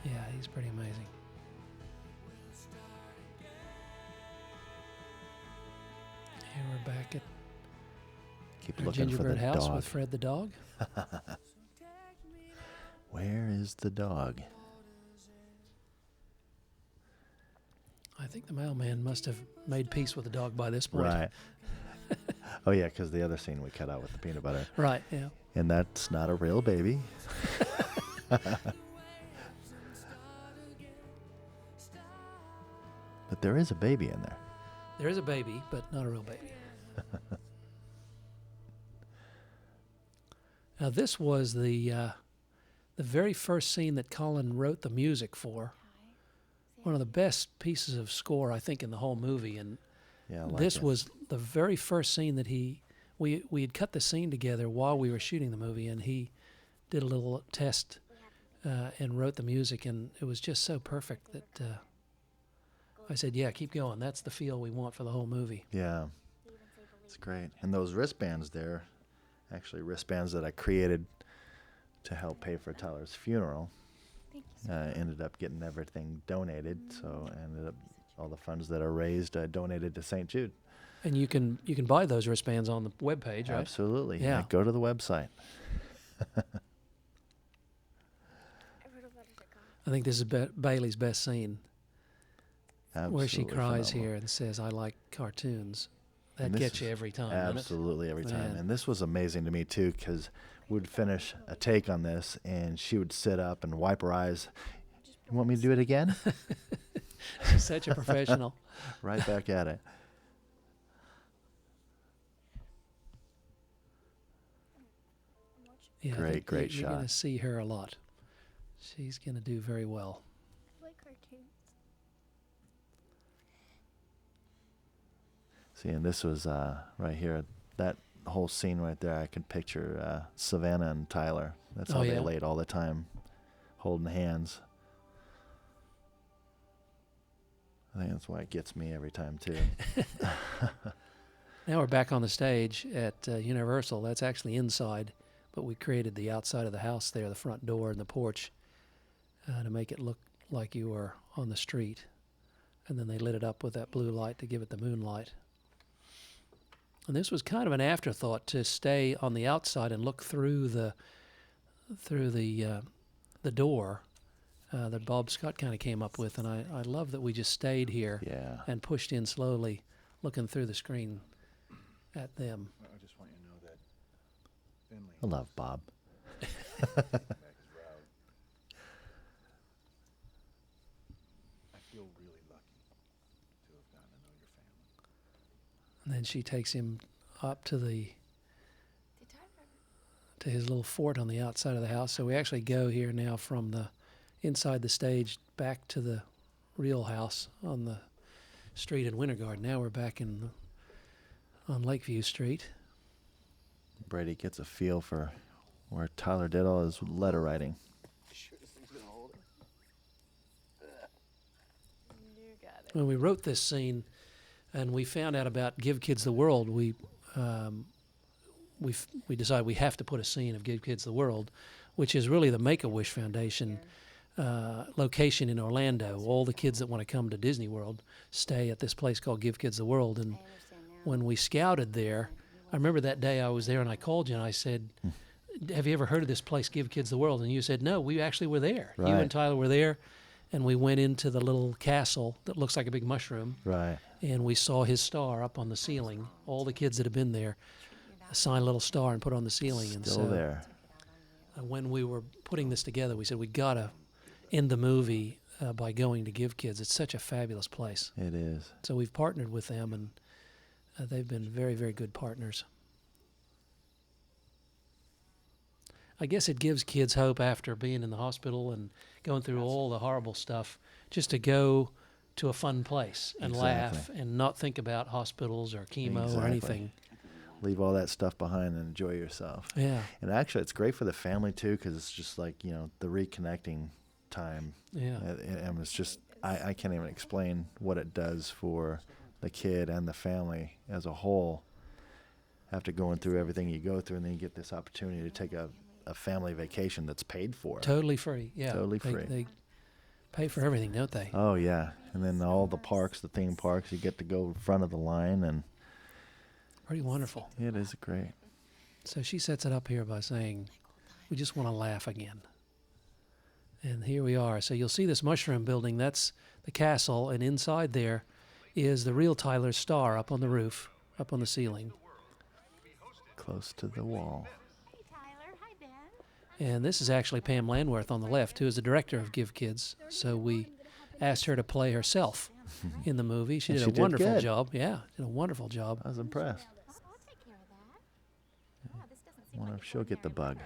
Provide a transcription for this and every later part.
Yeah, he's pretty amazing. Here we're back at Keep our looking for the gingerbread house dog. with Fred the dog. Where is the dog? I think the mailman must have made peace with the dog by this point. Right. Oh, yeah, because the other scene we cut out with the peanut butter. Right, yeah. And that's not a real baby. But there is a baby in there. There is a baby, but not a real baby. Now, this was the very first scene that Colin wrote the music for. One of the best pieces of score, I think, in the whole movie. And Yeah, I like this it. was the very first scene that we had cut the scene together while we were shooting the movie, and he did a little test and wrote the music, and it was just so perfect that I said, yeah, keep going. That's the feel we want for the whole movie. Yeah, it's great. And those wristbands there, actually wristbands that I created to help pay for Tyler's funeral, ended up getting everything donated. So ended up all the funds that are raised donated to St. Jude. And you can buy those wristbands on the webpage, right? Absolutely. Yeah. Go to the website. I think this is Bailey's best scene, where she Absolutely cries phenomenal. here and says, "I like cartoons." That And this gets you is every time, doesn't it? Absolutely every time. Man. And this was amazing to me too, because we'd finish a take on this, and she would sit up and wipe her eyes. You want me to do it again? She's such a professional. Right back at it. Yeah, I Great, think great You're going shot. to see her a lot. She's going to do very well. I like cartoons. See, and this was right here, that whole scene right there. I could picture Savannah and Tyler. That's how Oh, they yeah. laid all the time, holding hands. I think that's why it gets me every time too. Now we're back on the stage at Universal. That's actually inside, but we created the outside of the house there, the front door and the porch, to make it look like you were on the street. And then they lit it up with that blue light to give it the moonlight. And this was kind of an afterthought to stay on the outside and look through the door that Bob Scott kind of came up with. And I love that we just stayed here Yeah. and pushed in slowly, looking through the screen at them. I just want you to know that Finley I love Bob. back is proud. I feel really lucky to have gotten to know your family. And then she takes him up to Did Tyler ever? his little fort on the outside of the house. So we actually go here now from the inside the stage back to the real house on the street in Winter Garden. Now we're back on Lakeview Street. Brady gets a feel for where Tyler did all his letter writing. You got it. When we wrote this scene and we found out about Give Kids the World, we decided we have to put a scene of Give Kids the World, which is really the Make-A-Wish Foundation location in Orlando. All the kids that want to come to Disney World stay at this place called Give Kids the World. And I understand now. when we scouted there, I remember that day I was there and I called you and I said, have you ever heard of this place, Give Kids the World? And you said, no, we actually were there. You Right. and Tyler were there, and we went into the little castle that looks like a big mushroom, Right. and we saw his star up on the ceiling. All the kids that have been there signed a little star and put it on the ceiling. And Still so there. when we were putting this together, we said, we got to end the movie by going to Give Kids. It's such a fabulous place. It is. So we've partnered with them, and they've been very, very good partners. I guess it gives kids hope after being in the hospital and going through all the horrible stuff, just to go to a fun place and laugh Exactly. and not think about hospitals or chemo or Exactly. anything. Leave all that stuff behind and enjoy yourself. Yeah, And actually, it's great for the family too, because it's just like, the reconnecting time. yeah. And it's just, I can't even explain what it does for the kid and the family as a whole. After going through everything you go through, and then you get this opportunity to take a family vacation that's paid for. Totally free. Yeah, Totally They- free. pay for everything, don't they? Oh yeah, and then all the parks, the theme parks, you get to go in front of the line, and Pretty wonderful. it is great. So she sets it up here by saying, we just want to laugh again. And here we are. So you'll see this mushroom building. That's the castle. And inside there is the real Tyler's star up on the roof, up on the ceiling. Close to the wall. Hey, Tyler. Hi, Ben. And this is actually Pam Landworth on the left, who is the director of Give Kids. So we asked her to play herself in the movie. She And did she a did wonderful good. job. Yeah, did a wonderful job. I was impressed. Oh, I'll take care of that. Oh, this doesn't seem Wonder like if she'll get the bug.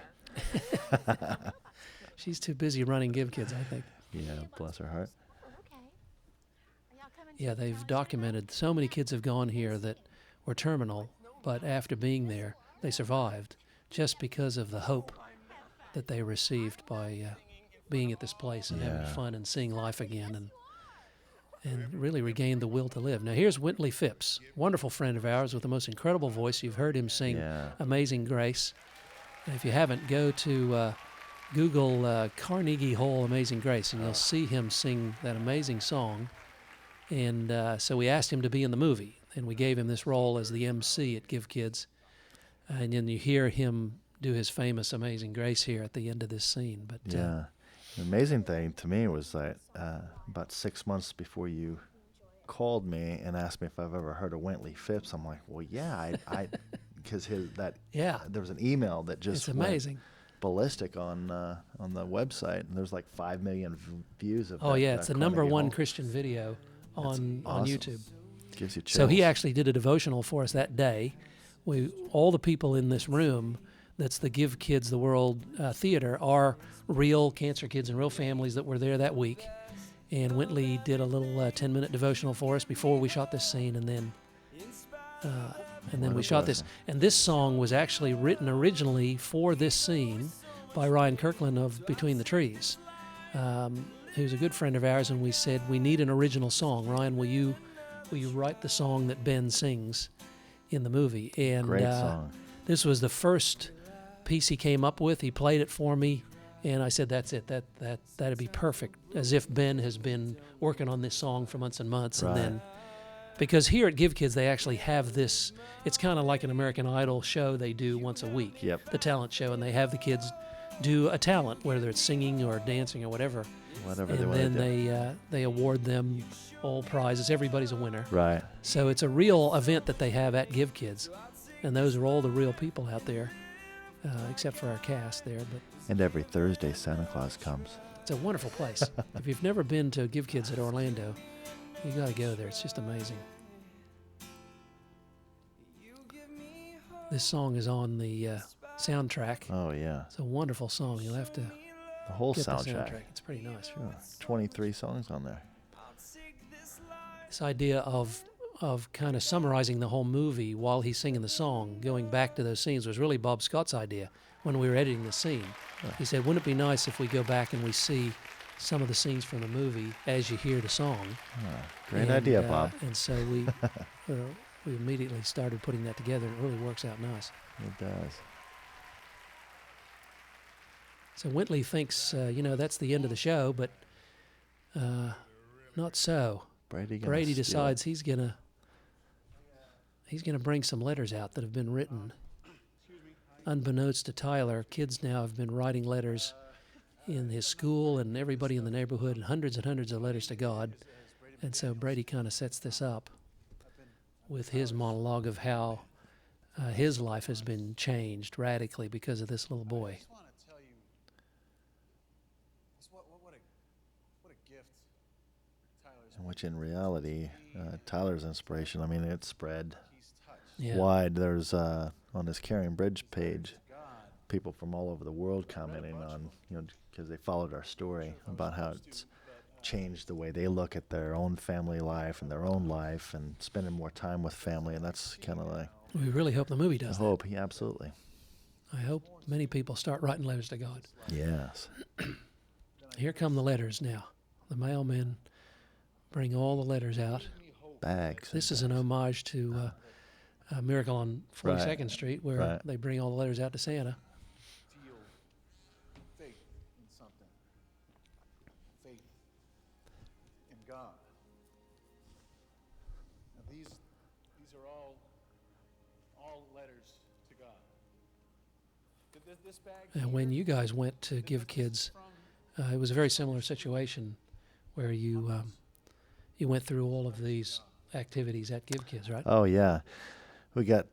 She's too busy running Give Kids, I think. Yeah, bless her heart. Oh, okay. Are y'all coming Yeah, to the they've college documented so many kids have gone here that were terminal, but after being there, they survived just because of the hope that they received by being at this place and having Yeah. fun and seeing life again and really regained the will to live. Now, here's Wintley Phipps, wonderful friend of ours with the most incredible voice. You've heard him sing Yeah. Amazing Grace. And if you haven't, go to Google Carnegie Hall Amazing Grace, and you'll see him sing that amazing song. And so we asked him to be in the movie, and we gave him this role as the MC at Give Kids. And then you hear him do his famous Amazing Grace here at the end of this scene. But Yeah. The amazing thing to me was that about 6 months before you called me and asked me if I've ever heard of Wintley Phipps, I'm like, well, yeah, I because yeah, there was an email that just it's went amazing. ballistic on the website, and there's like 5 million views of. Oh that, yeah, it's the number Carnegie one Hall. Christian video on awesome. YouTube. Gives you chills. So he actually did a devotional for us that day. All the people in this room, that's the Give Kids the World Theater, are real cancer kids and real families that were there that week. And Wintley did a little 10-minute devotional for us before we shot this scene, and then What we a shot this. blessing. And this song was actually written originally for this scene by Ryan Kirkland of Between the Trees, who's a good friend of ours. And we said, we need an original song. Ryan, will you write the song that Ben sings in the movie? And Great song. this was the first piece he came up with. He played it for me, and I said, that's it. That'd be perfect. As if Ben has been working on this song for months and months. Right. And then, because here at Give Kids, they actually have this, it's kind of like an American Idol show they do once a week. Yep. The talent show, and they have the kids do a talent, whether it's singing or dancing or whatever. Whatever they And want to then do. they award them all prizes. Everybody's a winner. Right. So it's a real event that they have at Give Kids, and those are all the real people out there, except for our cast there. But And every Thursday, Santa Claus comes. it's a wonderful place. If you've never been to Give Kids at Orlando, you got to go there. It's just amazing. This song is on the soundtrack. Oh yeah, It's a wonderful song. You'll have to the whole get the soundtrack. soundtrack. It's pretty nice. Sure. 23 songs on there. This idea of kind of summarizing the whole movie while he's singing the song, going back to those scenes, was really Bob Scott's idea when we were editing the scene. He said, wouldn't it be nice if we go back and we see some of the scenes from the movie as you hear the song? Great And, idea, Bob. And so we immediately started putting that together, and it really works out nice. It does. So Wintley thinks, that's the end of the show, but not so. Brady Brady decides he's gonna bring some letters out that have been written. Unbeknownst to Tyler, kids now have been writing letters in his school and everybody in the neighborhood, and hundreds of letters to God. And so Brady kind of sets this up with his monologue of how his life has been changed radically because of this little boy. I just want to tell you, what a gift Tyler's. Which in reality, Tyler's inspiration, I mean, it spread He's touched. Yeah. wide. There's on his Caring Bridge page, people from all over the world commenting on, because they followed our story about how it's changed the way they look at their own family life and their own life and spending more time with family. And that's kind of like We really hope the movie I does that. hope. Yeah, absolutely. I hope many people start writing letters to God. Yes. Here come the letters now. The mailmen bring all the letters out. Bags. This is an homage to Miracle on 42nd Right. Street, where Right. they bring all the letters out to Santa. Feel faith in something. Faith God. Now these are all letters to God. This bag And when you guys went to Give Kids, it was a very similar situation where you went through all of these activities at Give Kids, right? Oh yeah, we got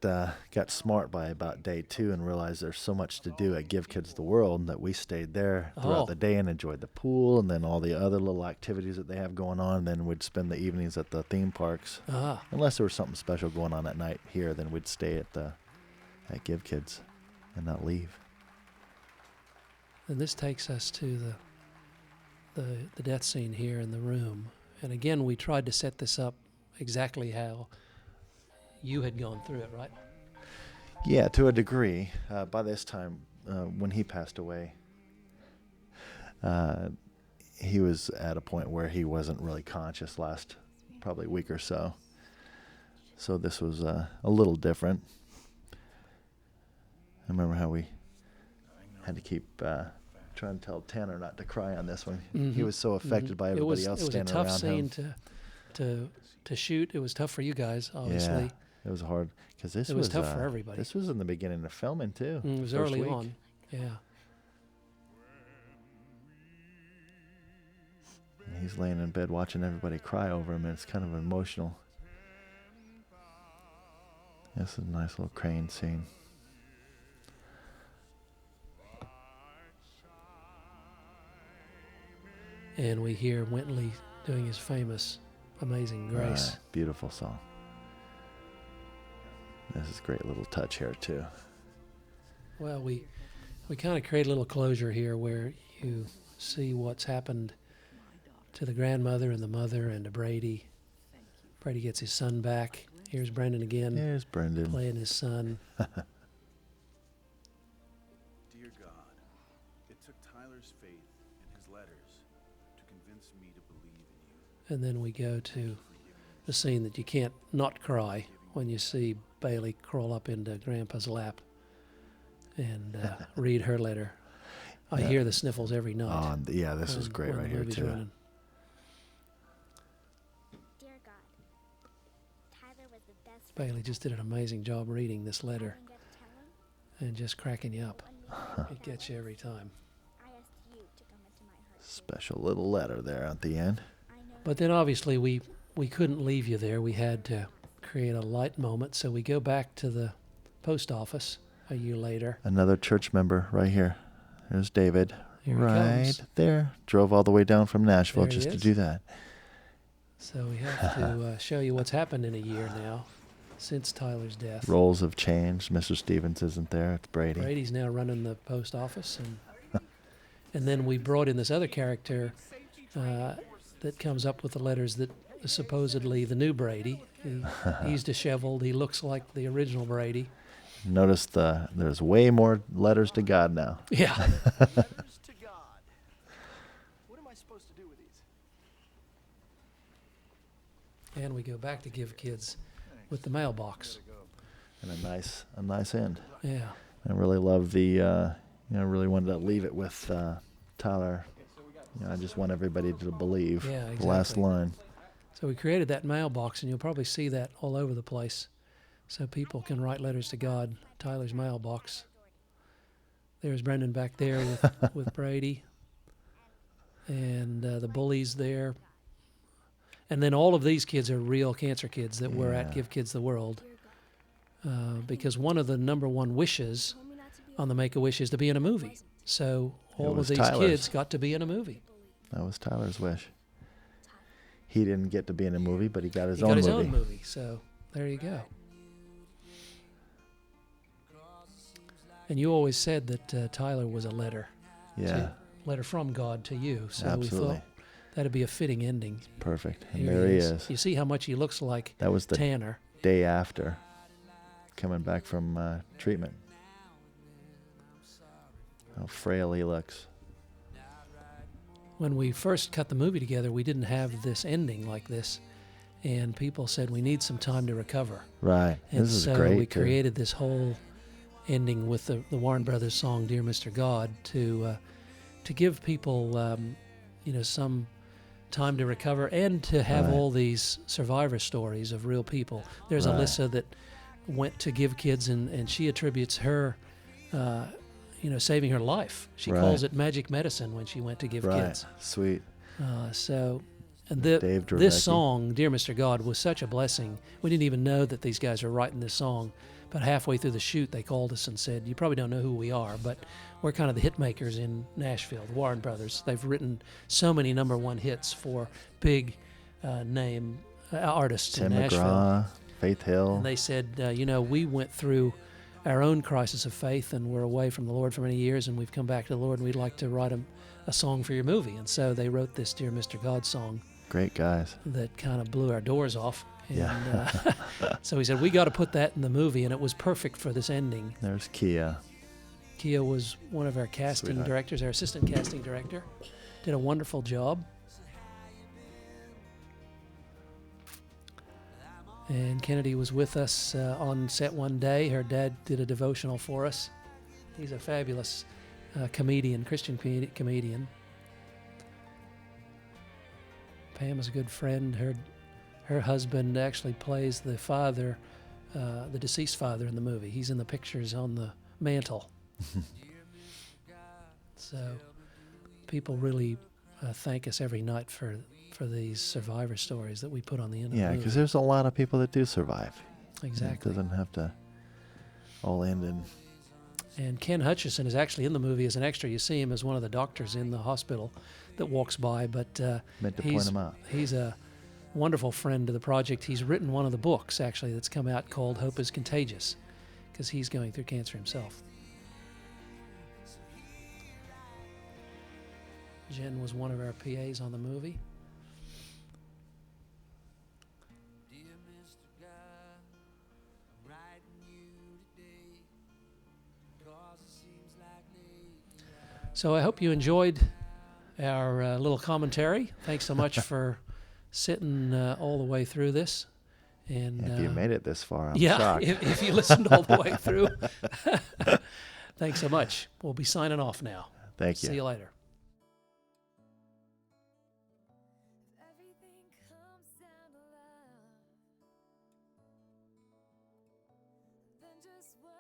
smart by about day 2 and realized there's so much to do at Give Kids the World that we stayed there throughout Oh. the day and enjoyed the pool and then all the other little activities that they have going on. And then we'd spend the evenings at the theme parks. Ah, Unless there was something special going on at night here, then we'd stay at Give Kids and not leave. and this takes us to the death scene here in the room. And again, we tried to set this up exactly how you had gone through it, right? Yeah, to a degree. By this time, when he passed away, he was at a point where he wasn't really conscious last probably week or so. So this was a little different. I remember how we had to keep trying to tell Tanner not to cry on this one. He was so affected by everybody else standing around him. It was a tough scene to shoot. It was tough for you guys, obviously. Yeah, it was hard because It was tough for everybody. This was in the beginning of filming too. It was first early week. on. Yeah. And he's laying in bed watching everybody cry over him, and it's kind of emotional. This is a nice little crane scene. And we hear Wintley doing his famous Amazing Grace. Right, beautiful song. This is a great little touch here too. Well, we kind of create a little closure here where you see what's happened to the grandmother and the mother and to Brady. Brady gets his son back. Here's Brendan again There's Brendan. playing his son. Dear God, it took Tyler's faith and his letters to convince me to believe in you. And then we go to the scene that you can't not cry when you see Bailey crawl up into Grandpa's lap and read her letter. I Yeah. hear the sniffles every night. Oh, yeah, this is when- great when right the here movie's too. running. Dear God, Tyler was the best Bailey just did an amazing job reading this letter friend. I didn't get to tell him. and just cracking you up. One It gets you every time. I asked you to come into my heart. Special little letter there at the end. I know But then obviously we couldn't leave you there. We had to create a light moment. So we go back to the post office a year later. Another church member right here. There's David. Here he right comes. there. Drove all the way down from Nashville There he just to is. do that. So we have to show you what's happened in a year now since Tyler's death. Roles have changed. Mr. Stevens isn't there. It's Brady. Brady's now running the post office, and then we brought in this other character that comes up with the letters that is supposedly the new Brady. He's disheveled. He looks like the original Brady. Notice there's way more letters to God now. Yeah. Letters to God. What am I supposed to do with these? And we go back to Give Kids with the mailbox. And a nice end. Yeah. I really love the, really wanted to leave it with Tyler. I just want everybody to believe. Yeah, The last exactly. line. So we created that mailbox, and you'll probably see that all over the place. So people can write letters to God. Tyler's mailbox. There's Brendan back there with Brady. And the bullies there. And then all of these kids are real cancer kids that were at Yeah. Give Kids the World. Because one of the number one wishes told me not to be on the Make-A-Wish is to be in a movie. So all of was these Tyler's. kids got to be in a movie. That was Tyler's wish. He didn't get to be in a movie, but he got his He own got his movie. own movie. So there you go. And you always said that Tyler was a letter. Yeah, Letter from God to you. So absolutely. we thought that'd be a fitting ending. Perfect. And Here there he is. You see how much he looks like That was the Tanner. day after coming back from treatment. How frail he looks. When we first cut the movie together, we didn't have this ending like this. And people said we need some time to recover. Right. And This is so great. we too. created this whole ending with the Warren Brothers song "Dear Mr. God" to give people, some time to recover and to have Right. all these survivor stories of real people. There's Right. Alyssa that went to Give Kids, and she attributes her, saving her life. She Right. calls it magic medicine when she went to Give Right. Kids. Sweet. And Dave Dravecki. this song, Dear Mr. God, was such a blessing. We didn't even know that these guys were writing this song. But halfway through the shoot, they called us and said, you probably don't know who we are, but we're kind of the hit makers in Nashville, the Warren Brothers. They've written so many number one hits for big name artists Tim in Nashville. McGraw, Faith Hill. And they said, we went through our own crisis of faith and we're away from the Lord for many years, and we've come back to the Lord, and we'd like to write a song for your movie. And so they wrote this Dear Mr. God song Great guys. that kind of blew our doors off. And Yeah. so he said, we got to put that in the movie, and it was perfect for this ending. There's Kia. Kia was one of our casting Sweetheart. directors, our assistant casting director. Did a wonderful job. And Kennedy was with us on set one day. Her dad did a devotional for us. He's a fabulous comedian, Christian comedian. Pam is a good friend. Her husband actually plays the father, the deceased father in the movie. He's in the pictures on the mantle. So people really thank us every night for these survivor stories that we put on the end of Yeah, the because movie. there's a lot of people that do survive. Exactly. It doesn't have to all end in. And Ken Hutchison is actually in the movie as an extra. You see him as one of the doctors in the hospital that walks by, but Meant to point him out. he's a wonderful friend to the project. He's written one of the books, actually, that's come out called Hope is Contagious, because he's going through cancer himself. Jen was one of our PAs on the movie. So I hope you enjoyed our little commentary. Thanks so much for sitting all the way through this. And If you made it this far, I'm yeah, shocked. if you listened all the way through, thanks so much. We'll be signing off now. Thank you. See you later. Everything comes down to love. Then just what